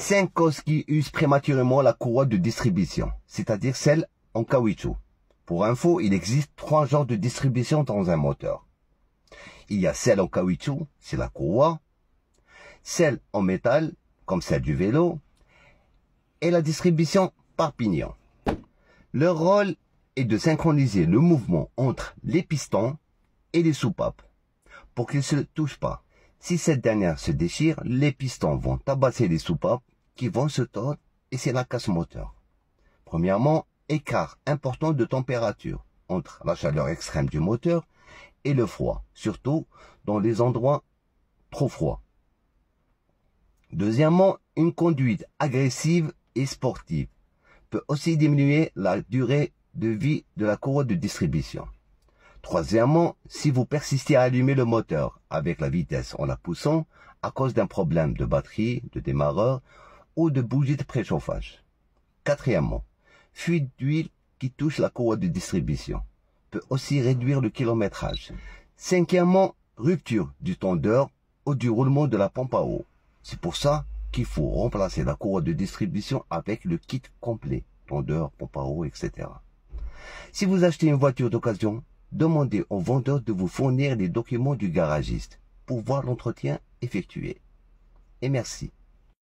5 causes qui usent prématurément la courroie de distribution, c'est-à-dire celle en caoutchouc. Pour info, il existe 3 genres de distribution dans un moteur. Il y a celle en caoutchouc, c'est la courroie, celle en métal, comme celle du vélo, et la distribution par pignon. Leur rôle est de synchroniser le mouvement entre les pistons et les soupapes, pour qu'ils ne se touchent pas. Si cette dernière se déchire, les pistons vont tabasser les soupapes qui vont se tordre et c'est la casse moteur. Premièrement, écart important de température entre la chaleur extrême du moteur et le froid, surtout dans les endroits trop froids. Deuxièmement, une conduite agressive et sportive peut aussi diminuer la durée de vie de la courroie de distribution. Troisièmement, si vous persistez à allumer le moteur avec la vitesse en la poussant à cause d'un problème de batterie, de démarreur ou de bougie de préchauffage. Quatrièmement, fuite d'huile qui touche la courroie de distribution peut aussi réduire le kilométrage. Cinquièmement, rupture du tendeur ou du roulement de la pompe à eau. C'est pour ça qu'il faut remplacer la courroie de distribution avec le kit complet, tendeur, pompe à eau, etc. Si vous achetez une voiture d'occasion, demandez au vendeur de vous fournir les documents du garagiste pour voir l'entretien effectué. Et merci.